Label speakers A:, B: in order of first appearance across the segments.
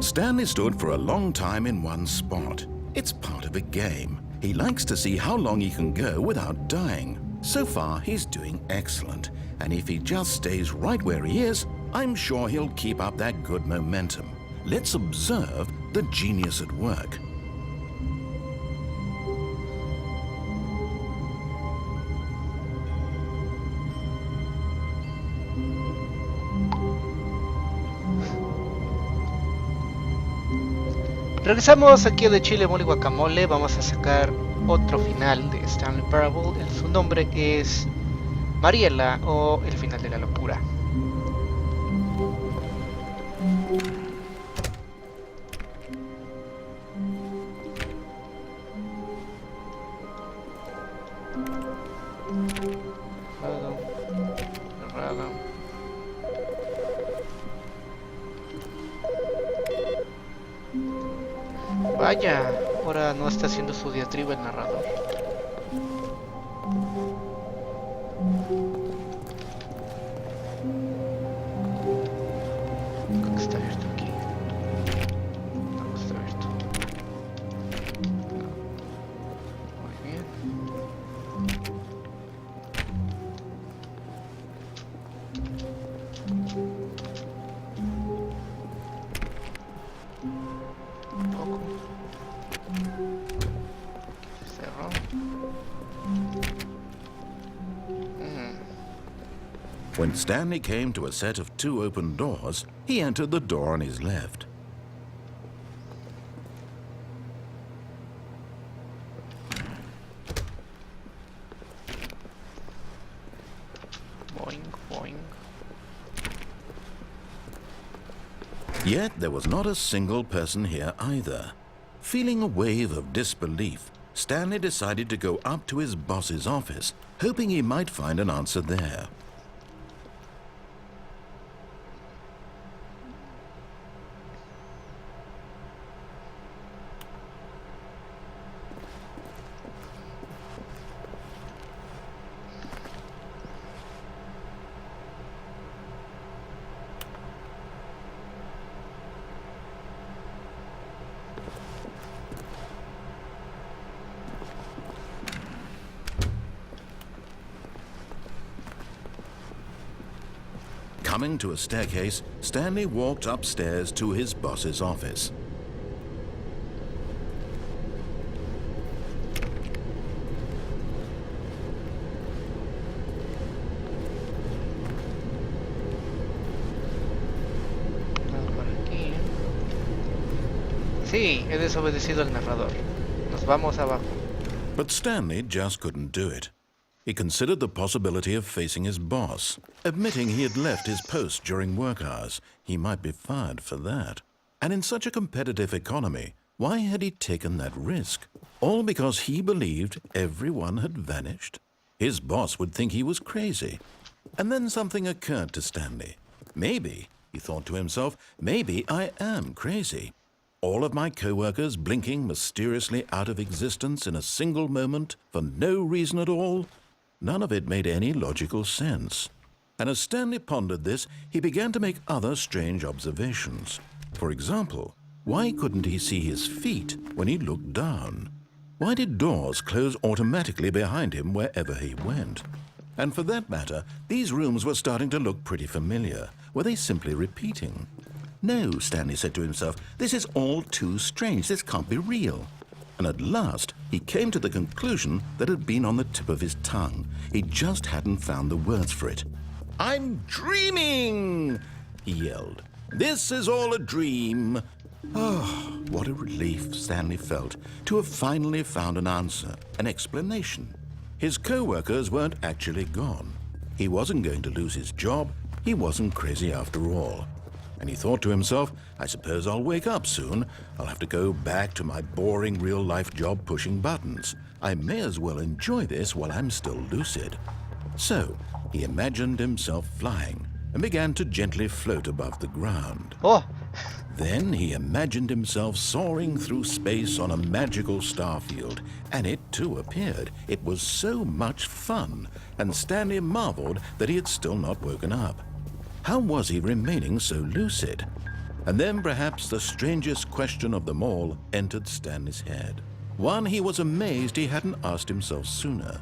A: Stanley stood for a long time in one spot. It's part of a game. He likes to see how long he can go without dying. So far, he's doing excellent. And if he just stays right where he is, I'm sure he'll keep up that good momentum. Let's observe the genius at work.
B: Regresamos aquí de Chile, Mole y Guacamole. Vamos a sacar otro final de Stanley Parable. Su nombre es Mariella o el final de la locura. Vaya, ahora no está haciendo su diatriba el narrador. Creo que está abierto aquí. No, está abierto. No. Muy bien. Un poco. Cerró.
A: When Stanley came to a set of 2 open doors, he entered the door on his left.
B: Boing, boing.
A: Yet there was not a single person here either. Feeling a wave of disbelief, Stanley decided to go up to his boss's office, hoping he might find an answer there. Coming to a staircase, Stanley walked upstairs to his boss's office.
B: Por aquí. Sí, he desobedecido al narrador. Nos vamos abajo.
A: But Stanley just couldn't do it. He considered the possibility of facing his boss, admitting he had left his post during work hours. He might be fired for that. And in such a competitive economy, why had he taken that risk? All because he believed everyone had vanished? His boss would think he was crazy. And then something occurred to Stanley. Maybe, he thought to himself, maybe I am crazy. All of my co-workers blinking mysteriously out of existence in a single moment for no reason at all? None of it made any logical sense. And as Stanley pondered this, he began to make other strange observations. For example, why couldn't he see his feet when he looked down? Why did doors close automatically behind him wherever he went? And for that matter, these rooms were starting to look pretty familiar. Were they simply repeating? No, Stanley said to himself, this is all too strange. This can't be real. And at last, he came to the conclusion that had been on the tip of his tongue. He just hadn't found the words for it. "I'm dreaming!" he yelled. "This is all a dream." Oh, what a relief Stanley felt to have finally found an answer, an explanation. His co-workers weren't actually gone. He wasn't going to lose his job. He wasn't crazy after all. And he thought to himself, I suppose I'll wake up soon. I'll have to go back to my boring real-life job pushing buttons. I may as well enjoy this while I'm still lucid. So he imagined himself flying and began to gently float above the ground.
B: Oh,
A: Then he imagined himself soaring through space on a magical starfield, and it too appeared. It was so much fun, and Stanley marveled that he had still not woken up. How was he remaining so lucid? And then perhaps the strangest question of them all entered Stanley's head. One he was amazed he hadn't asked himself sooner.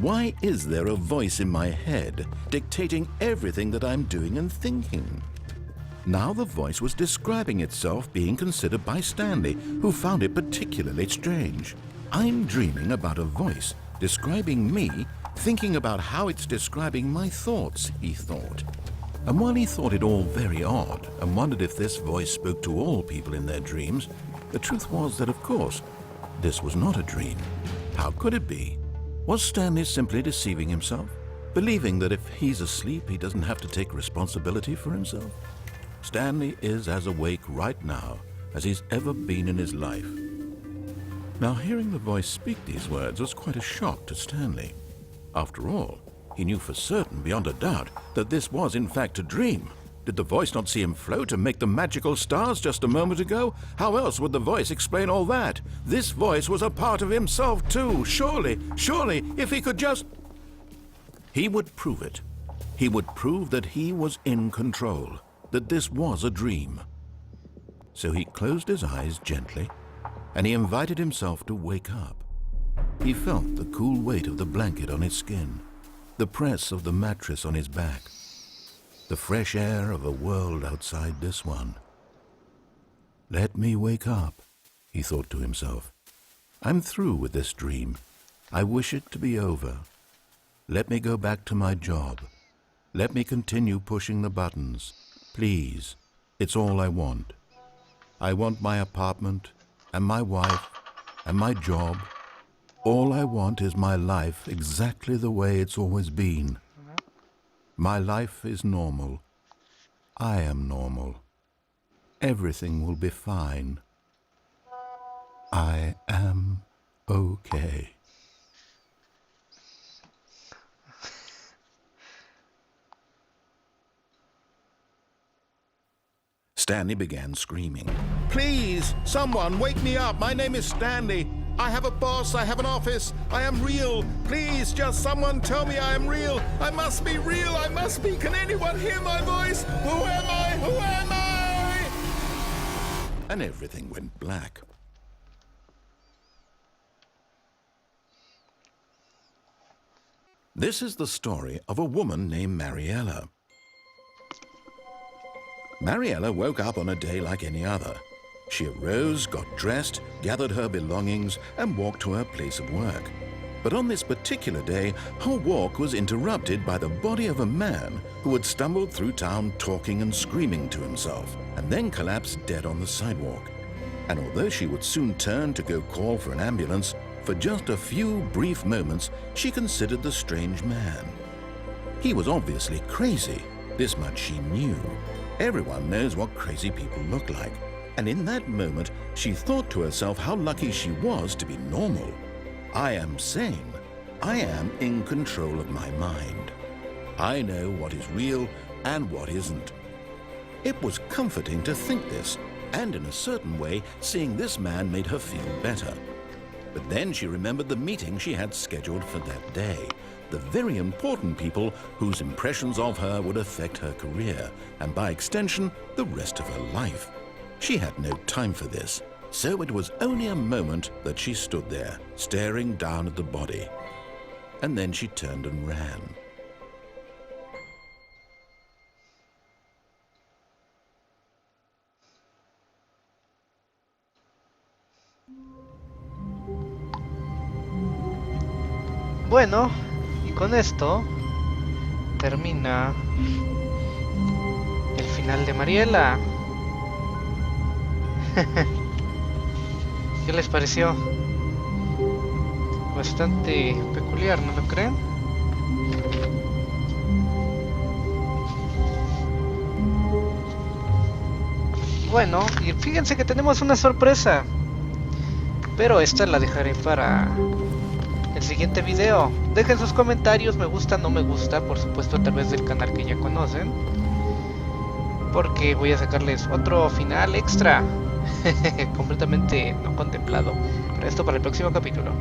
A: Why is there a voice in my head dictating everything that I'm doing and thinking? Now the voice was describing itself being considered by Stanley, who found it particularly strange. I'm dreaming about a voice describing me, thinking about how it's describing my thoughts, he thought. And while he thought it all very odd and wondered if this voice spoke to all people in their dreams, the truth was that, of course, this was not a dream. How could it be? Was Stanley simply deceiving himself, believing that if he's asleep, he doesn't have to take responsibility for himself? Stanley is as awake right now as he's ever been in his life. Now, hearing the voice speak these words was quite a shock to Stanley. After all, he knew for certain, beyond a doubt, that this was in fact a dream. Did the voice not see him float and make the magical stars just a moment ago? How else would the voice explain all that? This voice was a part of himself too. Surely, if he could just... He would prove it. He would prove that he was in control, that this was a dream. So he closed his eyes gently, and he invited himself to wake up. He felt the cool weight of the blanket on his skin, the press of the mattress on his back, the fresh air of a world outside this one. Let me wake up, he thought to himself. I'm through with this dream. I wish it to be over. Let me go back to my job. Let me continue pushing the buttons. Please, it's all I want. I want my apartment and my wife and my job. All I want is my life exactly the way it's always been. My life is normal. I am normal. Everything will be fine. I am okay. Stanley began screaming. Please, someone, wake me up. My name is Stanley. I have a boss. I have an office. I am real. Please, just someone tell me I am real. I must be real. I must be. Can anyone hear my voice? Who am I? Who am I? And everything went black. This is the story of a woman named Mariella. Mariella woke up on a day like any other. She arose, got dressed, gathered her belongings, and walked to her place of work. But on this particular day, her walk was interrupted by the body of a man who had stumbled through town talking and screaming to himself, and then collapsed dead on the sidewalk. And although she would soon turn to go call for an ambulance, for just a few brief moments, she considered the strange man. He was obviously crazy. This much she knew. Everyone knows what crazy people look like. And in that moment, she thought to herself how lucky she was to be normal. I am sane. I am in control of my mind. I know what is real and what isn't. It was comforting to think this, and in a certain way, seeing this man made her feel better. But then she remembered the meeting she had scheduled for that day. The very important people whose impressions of her would affect her career, and by extension, the rest of her life. She had no time for this, so it was only a moment that she stood there, staring down at the body. And then she turned and ran.
B: bueno, y con esto termina el final de Mariella. ¿Qué les pareció? Bastante peculiar, ¿no lo creen? bueno, y fíjense que tenemos una sorpresa. Pero esta la dejaré para el siguiente video. Dejen sus comentarios, me gusta, no me gusta, por supuesto a través del canal que ya conocen. Porque voy a sacarles otro final extra. Completamente no contemplado. Pero esto para el próximo capítulo.